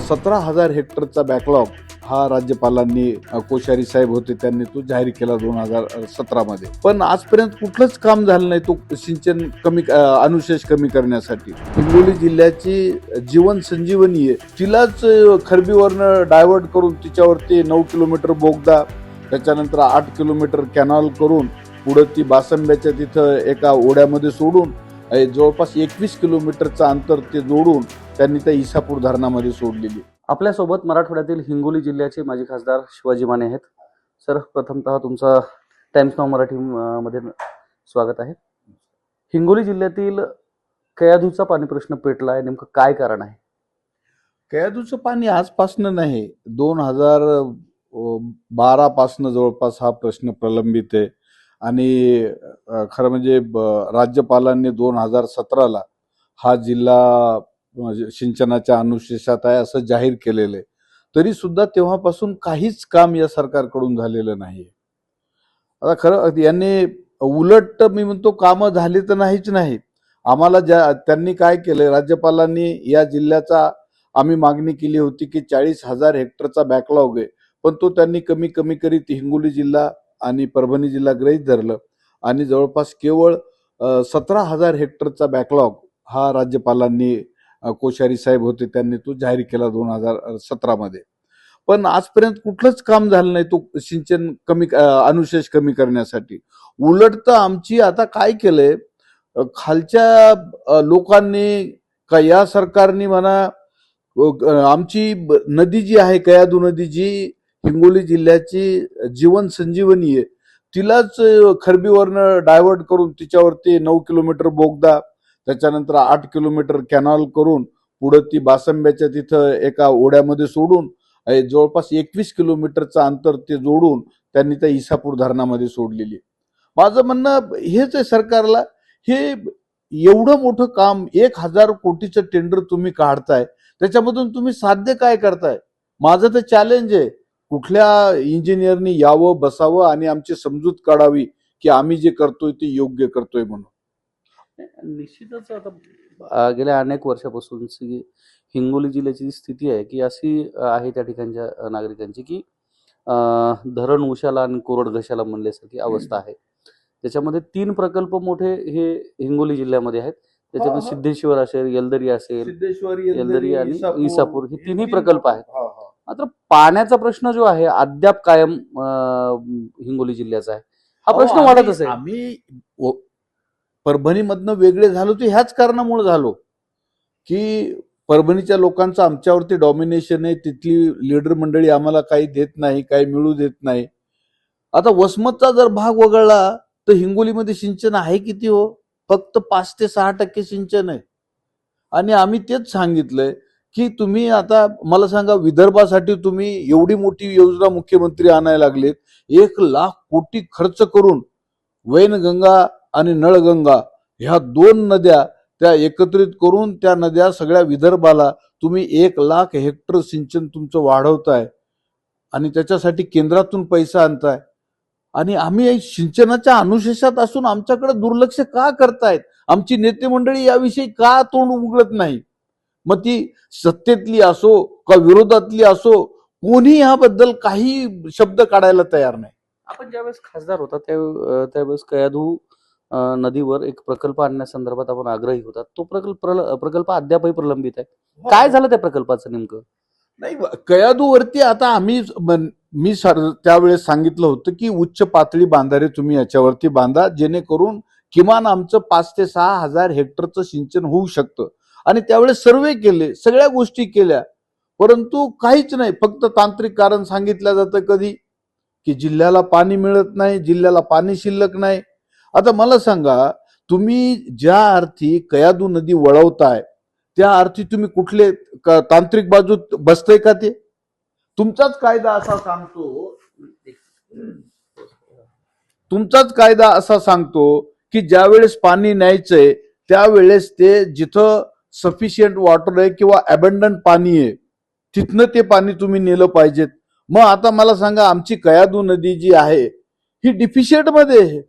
17,000 हेक्टरचा backlog हा राज्यपालांनी कोश्यारी साहेब होते त्यांनी तो जाहीर केला 2017 मध्ये. पण आजपर्यंत कुठलंच काम झालं नाही तो सिंचन कमी अनुशेष कमी करण्यासाठी. हिंगोली जिल्ह्याची जीवन संजीवनी आहे तिलाच खरबीवरनं डायव्हर्ट करून तिच्यावरती 9 किलोमीटर बोगदा, त्याच्यानंतर 8 किलोमीटर कॅनॉल करून पुढे ती बासंब्याच्या तिथं एका ओढ्यामध्ये सोडून जवळपास 21 किलोमीटरचं अंतर ते जोडून त्यांनी त्या इसापूर धरणामध्ये सोडलेली. आपल्यासोबत मराठवाड्यातील हिंगोली जिल्ह्याचे माजी खासदार शिवाजी माने आहेत. सर, प्रथमतः तुमचा टाइम्स नाव मराठी मध्ये स्वागत आहे. हिंगोली जिल्ह्यातील कयाधूचा पाणी प्रश्न पेटला आहे, नेमकं काय कारण आहे? कयाधूचं पाणी आजपासनं नाही, 2012 पासनं जवळपास हा प्रश्न प्रलंबित आहे. आणि खरं म्हणजे राज्यपालांनी 2017ला हा जिल्हा सिंचनाच्या अनुशेषात आहे असं जाहीर केलेलं आहे. तरी सुद्धा तेव्हापासून काहीच काम या सरकारकडून झालेलं नाही. आता खरं यांनी उलट मी म्हणतो कामं झाली तर नाहीच नाही. आम्हाला त्यांनी काय केलंय, राज्यपालांनी या जिल्ह्याचा आम्ही मागणी केली होती की 40,000 हेक्टरचा बॅकलॉग आहे, पण तो त्यांनी कमी करीत हिंगोली जिल्हा आणि परभणी जिल्हा गृहीत धरलं आणि जवळपास केवळ 17,000 हेक्टरचा बॅकलॉग हा राज्यपालांनी कोश्यारी साहेब होते त्यांनी तो जाहीर केला 2017 मध्ये. पण आजपर्यंत कुठलंच काम झालं नाही तो सिंचन कमी अनुशेष कमी करण्यासाठी. उलट तर आमची आता काय केलंय, खालच्या लोकांनी का या सरकारने म्हणा आमची नदी जी आहे कयाधू नदी जी हिंगोली जिल्ह्याची जीवन संजीवनी आहे तिलाच खरबीवरनं डायव्हर्ट करून तिच्यावरती 9 किलोमीटर बोगदा, त्याच्यानंतर 8 किलोमीटर कॅनॉल करून पुढे ती बासंब्याच्या तिथं एका ओढ्यामध्ये सोडून जवळपास 21 किलोमीटरचं अंतर ते जोडून त्यांनी त्या इसापूर धरणामध्ये सोडलेली. माझं म्हणणं हेच आहे सरकारला, हे एवढं मोठं काम 1,000 कोटीचं टेंडर तुम्ही काढताय, त्याच्यामधून तुम्ही साध्य काय करताय? माझं तर चॅलेंज आहे, कुठल्या इंजिनियरनी यावं बसावं आणि आमची समजूत काढावी की आम्ही जे करतोय ते योग्य करतोय म्हणून. निश्चितच आता गेल्या अनेक वर्षापासून हिंगोली जिल्ह्याची स्थिती आहे की अशी आहे त्या ठिकाणच्या नागरिकांची की धरण उशाला आणि कोरड घशाला म्हणल्यासारखी अवस्था आहे. त्याच्यामध्ये 3 प्रकल्प मोठे हे हिंगोली जिल्ह्यामध्ये आहेत. त्याच्यामध्ये सिद्धेश्वर असेल, येलदरी असेल, येलदरी आणि इसापूर हे तिन्ही प्रकल्प आहेत. मात्र पाण्याचा प्रश्न जो आहे अद्याप कायम हिंगोली जिल्ह्याचा आहे. हा प्रश्न वाढतच आहे. आम्ही परभणीमधनं वेगळे झालो ते ह्याच कारणामुळे झालो की परभणीच्या लोकांचं आमच्यावरती डॉमिनेशन आहे, तिथली लीडर मंडळी आम्हाला काही देत नाही, काही मिळू देत नाही. आता वसमतचा जर भाग वगळला तर हिंगोलीमध्ये सिंचन आहे किती हो? फक्त 5 ते 6% सिंचन आहे. आणि आम्ही तेच सांगितलंय की तुम्ही आता मला सांगा, विदर्भासाठी तुम्ही एवढी मोठी योजना मुख्यमंत्री आणायला लागलेत, 1,00,000 कोटी खर्च करून वैनगंगा आणि नळगंगा ह्या 2 नद्या त्या एकत्रित करून त्या नद्या सगळ्या विदर्भाला तुम्ही 1,00,000 हेक्टर सिंचन तुमचं वाढवताय आणि त्याच्यासाठी केंद्रातून पैसा आणताय. आणि आम्ही सिंचनाच्या अनुशेषात असून आमच्याकडे दुर्लक्ष का करतायत? आमची नेते मंडळी याविषयी का तोंड उघडत नाही? मग ती सत्तेतली असो का विरोधातली असो, कोणी याबद्दल काही शब्द काढायला तयार नाही. आपण ज्यावेळेस खासदार होता त्यावेळेस कयाधू नदीवर एक प्रकल्प आणण्यासंदर्भात आपण आग्रही होता. तो प्रकल्प अद्यापही प्रलंबित आहे. काय झालं त्या प्रकल्पाचं नेमकं? नाही, कयाधूवरती आता मी त्यावेळेस सांगितलं होतं की उच्च पातळी बांधारे तुम्ही याच्यावरती बांधा, जेणेकरून किमान आमचं 5 ते 6,000 हेक्टरचं सिंचन होऊ शकतं. आणि त्यावेळेस सर्वे केले, सगळ्या गोष्टी केल्या, परंतु काहीच नाही. फक्त तांत्रिक कारण सांगितलं जातं कधी की जिल्ह्याला पाणी मिळत नाही, जिल्ह्याला पाणी शिल्लक नाही. आता मला सांगा, तुम्ही ज्या अर्थी कयाधू नदी वळवताय त्या अर्थी तुम्ही कुठले तांत्रिक बाजूत बसतंय का? ते तुमचाच कायदा असा सांगतो की ज्यावेळेस पाणी न्यायचंय त्यावेळेस ते जिथं सफिशियंट वॉटर आहे किंवा अबंडंट पाणी आहे तिथनं ते पाणी तुम्ही नेलं पाहिजेत. मग आता मला सांगा, आमची कयाधू नदी जी आहे ही डिफिशियंट मध्ये आहे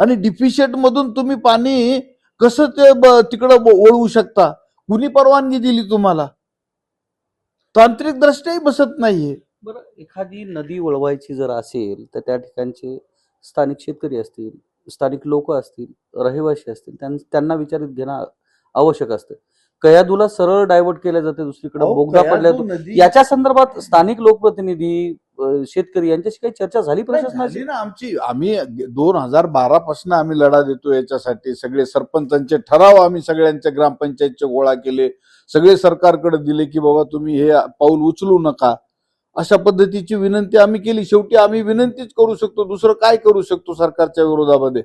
आणि डिफिशियंट मधून तुम्ही पाणी कसं ते तिकडं वळवू शकता? कुणी परवानगी दिली तुम्हाला? तांत्रिक दृष्ट्याही बसत नाहीये. बरं, एखादी नदी वळवायची जर असेल तर त्या ठिकाणचे स्थानिक शेतकरी असतील, स्थानिक लोक असतील, रहिवासी असतील, त्यांना विचारित घेणं आवश्यक असतं. कयाधूला सरळ डायव्हर्ट केलं जाते, दुसरीकडे अहो, बोगदा पडला कयाधू नदी याच्या संदर्भात स्थानिक लोकप्रतिनिधी, शेतकरी यांच्याशी काही चर्चा झाली नाही, प्रशासनाची? झाली ना आम्ही 2012 पासून आम्ही लढा देतो याच्यासाठी. सगळे सरपंचांचे ठराव आम्ही सगळ्यांच्या ग्रामपंचायतचे गोळा केले, सगळे सरकारकडे दिले की बाबा तुम्ही हे पाऊल उचलू नका, अशा पद्धतीची विनंती आम्ही केली. शेवटी आम्ही विनंतीच करू शकतो, दुसरं काय करू शकतो सरकारच्या विरोधामध्ये.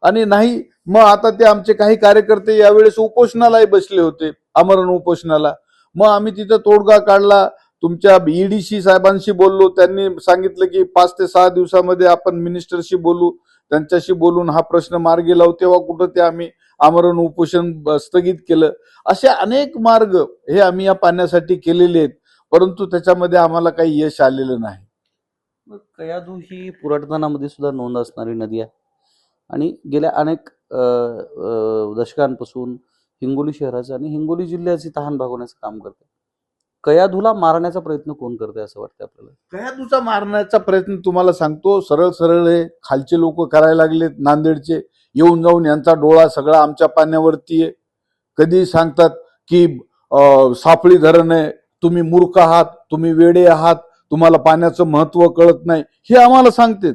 आणि नाही, मग आता ते आमचे काही कार्यकर्ते यावेळेस उपोषणालाही बसले होते, आमरण उपोषणाला. मग आम्ही तिथं तोडगा काढला, तुमच्या ईडीसी साहेबांशी बोललो, त्यांनी सांगितलं की 5 ते 6 दिवसामध्ये आपण मिनिस्टरशी बोलू, त्यांच्याशी बोलून हा प्रश्न मार्गी लावू. तेव्हा कुठं ते आम्ही आमरण उपोषण स्थगित केलं. असे अनेक मार्ग हे आम्ही या पाण्यासाठी केलेले आहेत, परंतु त्याच्यामध्ये आम्हाला काही यश आलेलं नाही. मग कयाधू ही पुरातनामध्ये सुद्धा नोंद असणारी नदी आहे आणि गेल्या अनेक दशकांपासून हिंगोली शहराचं आणि हिंगोली जिल्ह्याची तहान भागवण्याचं काम करते. कयाधूला मारण्याचा प्रयत्न कोण करते असं वाटतं आपल्याला? कयाधूचा मारण्याचा प्रयत्न तुम्हाला सांगतो, सरळ सरळ हे खालचे लोक करायला लागलेत. नांदेडचे येऊन जाऊन यांचा डोळा सगळा आमच्या पाण्यावरती आहे. कधी सांगतात की सापळी धरण आहे, तुम्ही मूर्ख आहात, तुम्ही वेडे आहात, तुम्हाला पाण्याचं महत्व कळत नाही, हे आम्हाला सांगतात.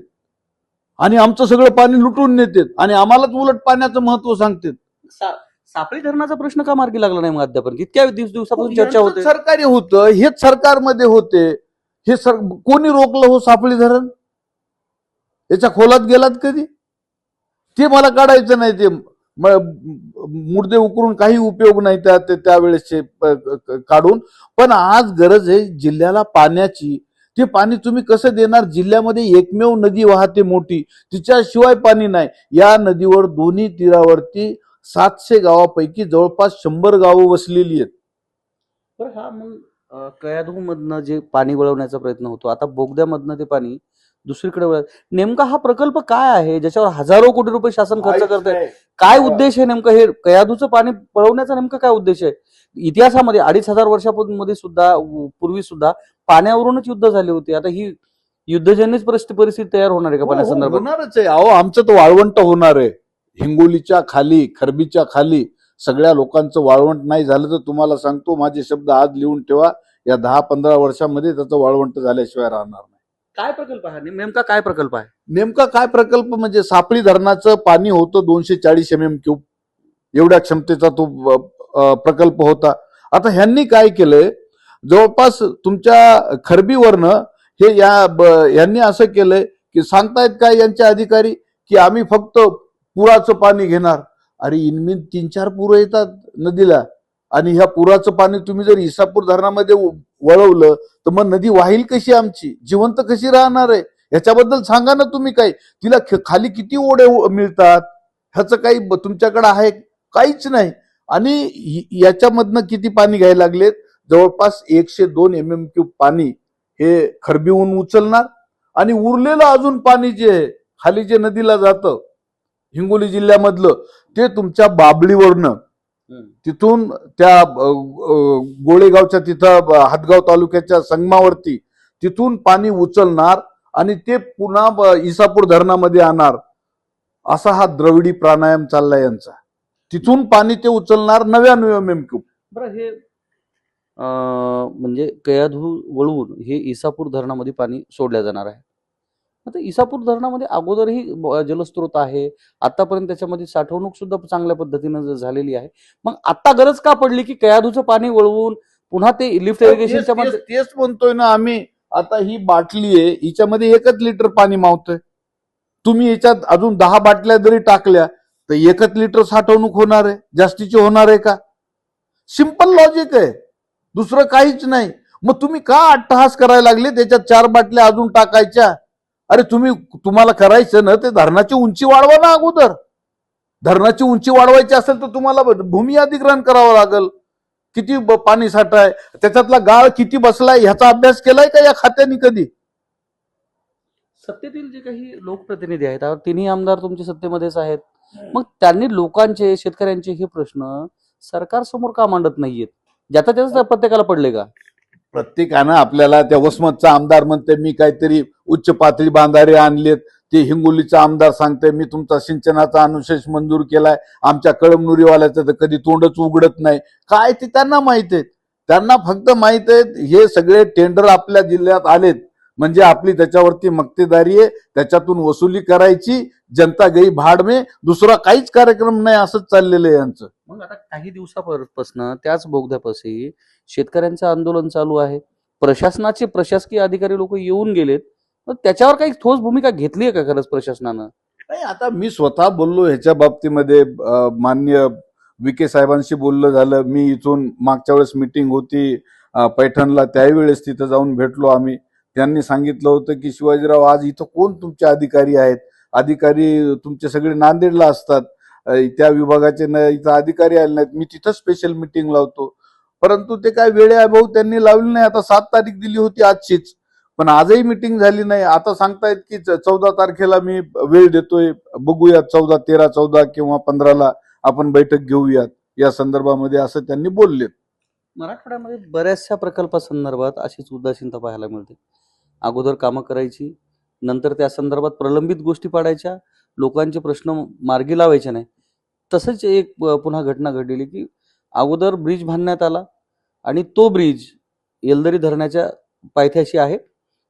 आणि आमचं सगळं पाणी लुटून नेतात आणि आम्हालाच उलट पाण्याचं महत्व सांगतात. सापळी धरणाचा प्रश्न का मार्गी लागला नाही मग अद्यापर्यंत? इतक्या दिवसापासून चर्चा यांचं होते. सरकारी होतं, हेच सरकारमध्ये होते. हे कोणी रोखलं हो सापळी धरण? याच्या खोलात गेलात कधी? ते मला काढायचं नाही. ते मुर्दे उकरून काही उपयोग नाही त्यावेळेसचे काढून. पण आज गरज आहे जिल्ह्याला पाण्याची. ते पाणी तुम्ही कसं देणार? जिल्ह्यामध्ये एकमेव नदी वाहते मोठी, तिच्याशिवाय पाणी नाही. या नदीवर दोन्ही तीरावरती 700 गावापैकी जवळपास 100 गावं वसलेली आहेत. बरं, हा मग कयाधू मधनं जे पाणी वळवण्याचा प्रयत्न होतो, आता बोगद्यामधनं ते पाणी दुसरीकडे नेमका हा प्रकल्प काय आहे ज्याच्यावर हजारो कोटी रुपये शासन खर्च करतंय? काय उद्देश आहे नेमकं? हे कयाधूचं पाणी पळवण्याचा नेमका काय उद्देश आहे? इतिहासामध्ये 2500 वर्षापूर्वी सुद्धा, पूर्वी सुद्धा पाण्यावरूनच युद्ध झाले होते. आता ही युद्धजन्यच परिस्थिती तयार होणार आहे का पाण्यासंदर्भात? होणारच आहे. अहो, आमचं तर वाळवंट होणार आहे. हिंगोलीच्या खाली, खरबीच्या खाली सगळ्या लोकांचं वाळवंट नाही झालं तर तुम्हाला सांगतो, माझे शब्द आज लिहून ठेवा, या 10-15 वर्षामध्ये त्याचं वाळवंट झाल्याशिवाय राहणार नाही. काय प्रकल्प आहे नेमका? काय प्रकल्प आहे नेमका? काय प्रकल्प म्हणजे सापळी धरणाचं पाणी होतं 240 MM3 एवढ्या क्षमतेचा तो प्रकल्प होता. आता ह्यांनी काय केलंय, जवळपास तुमच्या खरबीवरनं हे यांनी असं केलंय की सांगतायत काय यांचे अधिकारी की आम्ही फक्त पुराचं पाणी घेणार. अरे इनमीन 3-4 पूर येतात नदीला, आणि ह्या पुराचं पाणी तुम्ही जर इसापूर धरणामध्ये वळवलं तर मग नदी वाहील कशी? आमची जिवंत कशी राहणार आहे? ह्याच्याबद्दल सांगा ना तुम्ही. काही तिला खाली किती ओढे मिळतात ह्याचं काही तुमच्याकडे आहे? काहीच नाही. आणि याच्यामधनं किती पाणी घ्यायला लागलेत? जवळपास 102 MM3 पाणी हे खरबीहून उचलणार, आणि उरलेलं अजून पाणी जे आहे खाली जे नदीला जातं हिंगोली जिल्ह्यामधलं, ते तुमच्या बाबळीवरनं तिथून त्या गोळेगावच्या तिथं हातगाव तालुक्याच्या संगमावरती तिथून पाणी उचलणार आणि ते पुन्हा इसापूर धरणामध्ये आणणार. असा हा द्रविडी प्राणायाम चाललाय यांचा. तिथून पाणी ते उचलणार 99 MM3. बरं, हे म्हणजे कयाधू वळवून हे इसापूर धरणामध्ये पाणी सोडल्या जाणार आहे. आता इसापूर धरणामध्ये अगोदरही जलस्रोत आहे, आतापर्यंत त्याच्यामध्ये साठवणूक सुद्धा चांगल्या पद्धतीनं झालेली आहे. मग आता गरज का पडली की कयाधूचं पाणी वळवून पुन्हा ते लिफ्ट इरिगेशनच्या मध्ये? तेच म्हणतोय ना आम्ही. आता ही बाटली आहे, हिच्यामध्ये 1 लिटर पाणी मावतंय. तुम्ही याच्यात अजून 10 बाटल्या जरी टाकल्या तर 1 लिटर साठवणूक होणार आहे, जास्तीची होणार आहे का? सिंपल लॉजिक आहे, दुसरं काहीच नाही. मग तुम्ही का अट्टहास करायला लागले त्याच्यात 4 बाटल्या अजून टाकायच्या? अरे तुम्हाला करायचं ना ते धरणाची उंची वाढवा ना अगोदर. धरणाची उंची वाढवायची असेल तर तुम्हाला भूमी अधिग्रहण करावं लागेल. किती पाणी साठा आहे, त्याच्यातला गाळ किती बसलाय ह्याचा अभ्यास केलाय का या खात्याने कधी? सत्तेतील जे काही लोकप्रतिनिधी आहेत, तिन्ही आमदार तुमच्या सत्तेमध्येच आहेत, मग त्यांनी लोकांचे, शेतकऱ्यांचे हे प्रश्न सरकार समोर का मांडत नाहीयेत? ज्याचा त्याच प्रत्येकाला पडले का? प्रत्येकानं आपल्याला त्या वसमतचा आमदार म्हणते मी काहीतरी उच्च पातळी बांधारे आणलेत, ते हिंगोलीचा आमदार सांगते मी तुमचा सिंचनाचा अनुशेष मंजूर केलाय, आमच्या कळमनुरीवाल्याचं तर कधी तोंडच उघडत नाही. काय ते त्यांना माहित आहेत. त्यांना फक्त माहित आहेत हे सगळे टेंडर आपल्या जिल्ह्यात आलेत म्हणजे आपली त्याच्यावरती मक्तेदारी आहे, त्याच्यातून वसुली करायची, जनता गई भाड में, दुसरा काहीच कार्यक्रम नाही, असंच चाललेलं आहे यांचं. मग आता काही दिवसापासून त्याच बोगद्यापाशी शेतकऱ्यांचं आंदोलन चालू आहे. प्रशासनाचे प्रशासकीय अधिकारी लोक येऊन गेलेत. मग त्याच्यावर काही ठोस भूमिका घेतली आहे का खरंच प्रशासनानं? नाही, आता मी स्वतः बोललो ह्याच्या बाबतीमध्ये. माननीय विखे साहेबांशी बोललं झालं. मी इथून मागच्या वेळेस मीटिंग होती पैठणला, त्यावेळेस तिथं जाऊन भेटलो आम्ही. त्यांनी सांगितलं होतं की शिवाजीराव आज इथं कोण तुमचे अधिकारी आहेत, अधिकारी तुमचे सगळे नांदेडला असतात, त्या विभागाचे इथं अधिकारी आले नाहीत. मी तिथं स्पेशल मीटिंग लावतो, परंतु ते काय वेळेअभाव त्यांनी लावली नाही. आता 7 तारीख दिली होती आजचीच, पण आजही मीटिंग झाली नाही. आता सांगतायत की 14 तारखेला मी वेळ देतोय, बघूयात 14, 13, 14 किंवा 15ला आपण बैठक घेऊयात या संदर्भामध्ये, असं त्यांनी बोलले. मराठवाड्यामध्ये बऱ्याचशा प्रकल्पासंदर्भात अशीच उदासीनता पाहायला मिळते. अगोदर कामं करायची, नंतर त्या संदर्भात प्रलंबित गोष्टी पाडायच्या, लोकांचे प्रश्न मार्गी लावायचे नाही. तसंच एक पुन्हा घटना घडलेली की अगोदर ब्रिज बांधण्यात आला आणि तो ब्रिज येलदरी धरणाच्या पायथ्याशी आहे,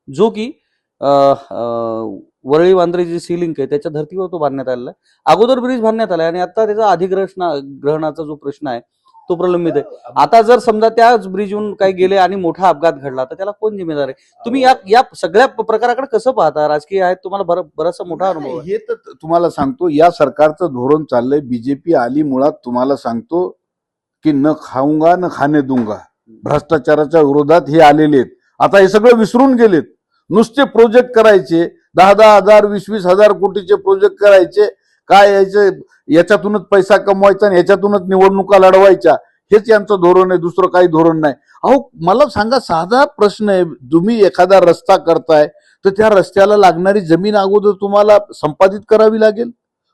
जो की वरळी वांद्रे जी सी लिंक आहे त्याच्या धर्तीवर तो बांधण्यात आलेला आहे. अगोदर ब्रिज बांधण्यात आला आणि आता त्याचा अधिग्रहणाचा जो प्रश्न आहे तो प्रलंबित आहे. आता जर समजा त्याच ब्रिजवरून काही गेले आणि मोठा अपघात घडला तर त्याला कोण जिम्मेदार आहे? तुम्ही या सगळ्या प्रकाराकडे कसं पाहता? राजकीय आहेत, तुम्हाला बराचसा मोठा अनुभव आहे. हे तर तुम्हाला सांगतो, या सरकारचं धोरण चाललंय. बीजेपी आली मुळात तुम्हाला सांगतो की न खाऊंगा न खाणे दूंगा, भ्रष्टाचाराच्या विरोधात हे आलेले आहेत. आता हे सगळं विसरून गेलेत. नुसते प्रोजेक्ट करायचे, 10-10 हजार 20-20 हजार कोटीचे प्रोजेक्ट करायचे, काय याच्यातूनच पैसा कमवायचा आणि याच्यातूनच निवडणुका लढवायच्या, हेच यांचं धोरण आहे, दुसरं काही धोरण नाही. अहो मला सांगा, साधा प्रश्न आहे, तुम्ही एखादा रस्ता करताय तर त्या रस्त्याला लागणारी जमीन अगोदर तुम्हाला संपादित करावी लागेल.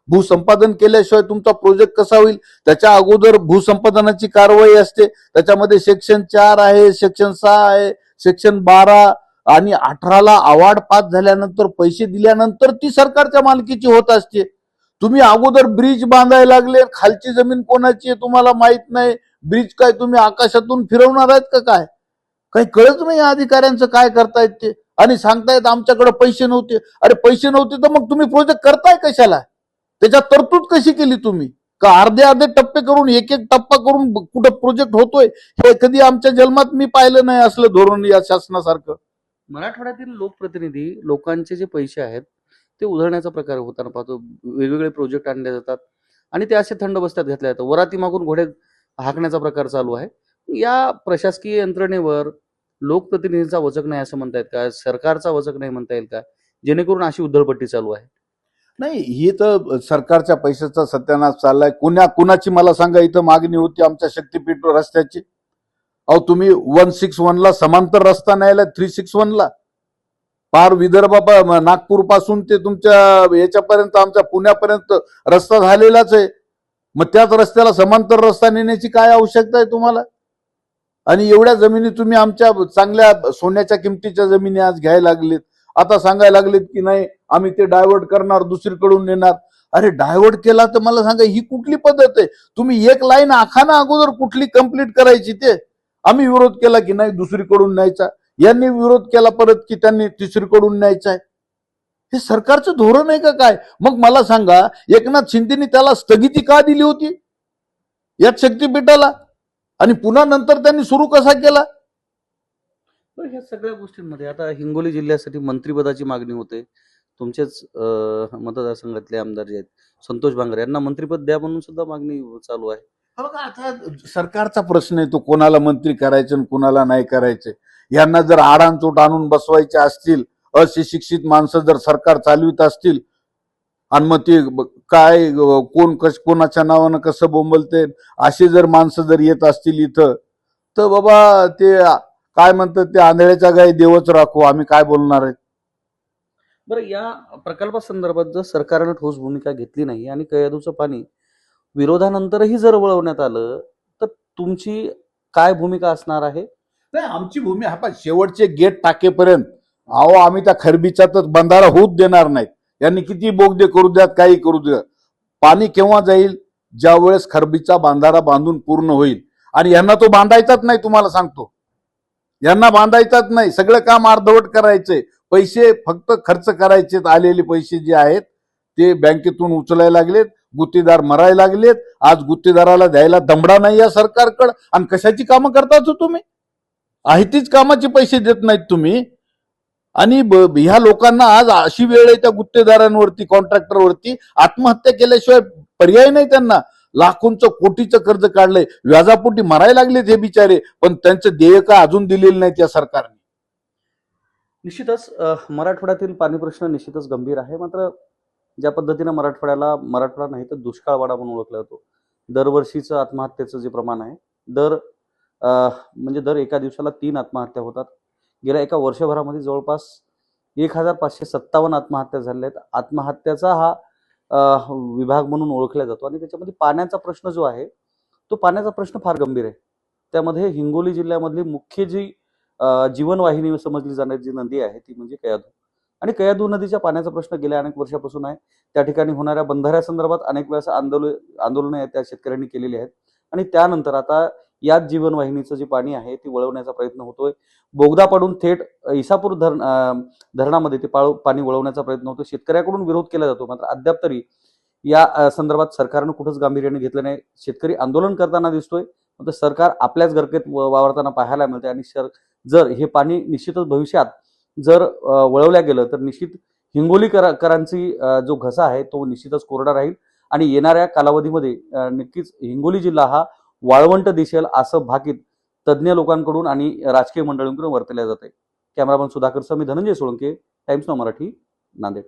भूसंपादन केल्याशिवाय तुमचा प्रोजेक्ट कसा होईल? त्याच्या अगोदर भूसंपादनाची कारवाई असते, त्याच्यामध्ये सेक्शन 4 आहे, सेक्शन 6 आहे, सेक्शन 12 आणि 18ला अवॉर्ड पास झाल्यानंतर, पैसे दिल्यानंतर ती सरकारच्या मालकीची होत असते. तुम्ही अगोदर ब्रिज बांधायला लागले, खालची जमीन कोणाची आहे तुम्हाला माहित नाही. ब्रिज काय तुम्ही आकाशातून फिरवणार आहेत का? काय काही कळत नाही अधिकाऱ्यांचं काय करतायत ते, आणि सांगतायत आमच्याकडे पैसे नव्हते. अरे पैसे नव्हते तर मग तुम्ही प्रोजेक्ट करताय कशाला? त्याच्यात तरतूद कशी केली तुम्ही? का अर्धे टप्पे करून, एक टप्पा करून कुठं प्रोजेक्ट होतोय? हे कधी आमच्या जन्मात मी पाहिलं नाही असलं धोरण या शासनासारखं. मराठवाड्यातील लोकप्रतिनिधी लोकांचे जे पैसे आहेत ते उधळण्याचा प्रकार होताना पाहतो. वेगवेगळे प्रोजेक्ट आणले जातात आणि ते असे थंड बस्त्यात घेतले जातात. वराती मागून घोडे हाकण्याचा प्रकार चालू आहे. या प्रशासकीय यंत्रणेवर लोकप्रतिनिधींचा वचक नाही असं म्हणता येईल का? सरकारचा वचक नाही म्हणता येईल का, जेणेकरून अशी उधळपट्टी चालू आहे? नाही, ही तर सरकारच्या पैशाचा सत्यानाश चाललाय. कुणाची मला सांगा इथं मागणी होती आमच्या शक्तीपीठ रस्त्याची? अहो तुम्ही 161ला समांतर रस्ता न्यायला, 361ला पार विदर्भा नागपूर पासून ते तुमच्या याच्यापर्यंत, आमच्या पुण्यापर्यंत रस्ता झालेलाच आहे. मग त्याच रस्त्याला समांतर रस्ता नेण्याची काय आवश्यकता आहे तुम्हाला? आणि एवढ्या जमिनी तुम्ही आमच्या चांगल्या सोन्याच्या किमतीच्या जमिनी आज घ्यायला लागलेत. आता सांगायला लागलेत की नाही आम्ही ते डायव्हर्ट करणार, दुसरीकडून नेणार. अरे डायव्हर्ट केला तर मला सांगा ही कुठली पद्धत आहे? तुम्ही एक लाईन आखा ना अगोदर, कुठली कंप्लीट करायची ते. आम्ही विरोध केला की नाही दुसरीकडून न्यायचा, यांनी विरोध केला परत की त्यांनी तिसरीकडून न्यायचा आहे. हे सरकारचं धोरण आहे का काय? मग मला सांगा, एकनाथ शिंदेनी त्याला स्थगिती का दिली होती याच शक्तीपीठाला, आणि पुन्हा नंतर त्यांनी सुरू कसा केला? तर ह्या सगळ्या गोष्टींमध्ये आता हिंगोली जिल्ह्यासाठी मंत्रिपदाची मागणी होते. तुमचेच मतदारसंघातले आमदार जे आहेत संतोष बांगरे यांना मंत्रिपद द्या म्हणून सुद्धा मागणी चालू आहे. बघा आता सरकारचा प्रश्न आहे तो, कोणाला मंत्री करायचं आणि कोणाला नाही करायचं. यांना जर आडांचोट आणून बसवायचे असतील, अशिक्षित माणसं जर सरकार चालवित असतील, आणि मग ते काय कोण कोणाच्या नावानं कसं बोंबलते, असे जर माणसं जर येत असतील इथं, तर बाबा ते काय म्हणतात, ते आंधळ्याच्या गाई देवच राखू, आम्ही काय बोलणार आहे? बरं, या प्रकल्पासंदर्भात जर सरकारनं ठोस भूमिका घेतली नाही आणि कयाधूचं पाणी विरोधानंतरही जर वळवण्यात आलं तर तुमची काय भूमिका असणार आहे? नाही, आमची भूमी हा पहा, शेवटचे गेट टाकेपर्यंत अहो आम्ही त्या खरबीच्यातच बंधारा होऊच देणार नाहीत. यांनी किती बोगदे करू द्यात, काही करू द्या. पाणी केव्हा जाईल? ज्या वेळेस खरबीचा बांधारा बांधून पूर्ण होईल. आणि यांना तो बांधायचाच नाही, तुम्हाला सांगतो. यांना बांधायचाच नाही, सगळं काम अर्धवट करायचंय. पैसे फक्त खर्च करायचे, आलेले पैसे जे आहेत ते बँकेतून उचलायला लागलेत, गुत्तेदार मरायला लागलेत. आज गुत्तेदाराला द्यायला दमडा नाही या सरकारकडे. आणि कशाची कामं करतात हो तुम्ही? आहे तीच कामाचे पैसे देत नाहीत तुम्ही. आणि ह्या लोकांना आज अशी वेळ आहे त्या गुत्तेदारांवरती, कॉन्ट्रॅक्टरवरती, आत्महत्या केल्याशिवाय पर्याय नाही त्यांना. लाखोंचं कोटीचं कर्ज काढलंय, व्याजापोटी मरायला लागलेत हे बिचारे, पण त्यांचं देयक अजून दिलेलं नाही त्या सरकारने. निश्चितच मराठवाड्यातील पाणी प्रश्न निश्चितच गंभीर आहे. मात्र ज्या पद्धतीनं मराठवाडा नाही तर दुष्काळवाडा म्हणून ओळखला जातो, दरवर्षीचं आत्महत्येचं जे प्रमाण आहे, म्हणजे दर एका दिवसाला 3 आत्महत्या होतात. गेल्या एका वर्षभरामध्ये जवळपास 1557 आत्महत्या झालेल्या आहेत. आत्महत्याचा हा विभाग म्हणून ओळखला जातो. आणि त्याच्यामध्ये पाण्याचा प्रश्न जो आहे, तो पाण्याचा प्रश्न फार गंभीर आहे. त्यामध्ये हिंगोली जिल्ह्यामधली मुख्य जी जीवनवाहिनी समजली जाणारी जी नदी आहे ती म्हणजे कयाधू. आणि कयाधू नदीच्या पाण्याचा प्रश्न गेल्या अनेक वर्षापासून आहे. त्या ठिकाणी होणाऱ्या बंधाऱ्यासंदर्भात अनेक वेळेस आंदोलनं त्या शेतकऱ्यांनी केलेली आहेत. आणि त्यानंतर आता याच जीवनवाहिनीचं जे पाणी आहे ते वळवण्याचा प्रयत्न होतोय. बोगदा पाडून थेट इसापूर धरणामध्ये ते पाणी वळवण्याचा प्रयत्न होतो. शेतकऱ्याकडून विरोध केला जातो, मात्र अद्याप तरी या संदर्भात सरकारनं कुठंच गांभीर्याने घेतलं नाही. शेतकरी आंदोलन करताना दिसतोय, मात्र सरकार आपल्याच गरकेत वावरताना पाहायला मिळते. आणि जर हे पाणी निश्चितच भविष्यात जर वळवल्या गेलं तर निश्चित हिंगोलीकरांची जो घसा आहे तो निश्चितच कोरडा राहील. आणि येणाऱ्या कालावधीमध्ये नक्कीच हिंगोली जिल्हा हा वाळवंट दिसेल असं भाकीत तज्ज्ञ लोकांकडून आणि राजकीय मंडळींकडून वर्तवल्या जाते. कॅमेरामन सुधाकर सह मी धनंजय सोळंके, टाइम्स नाऊ मराठी, नांदेड.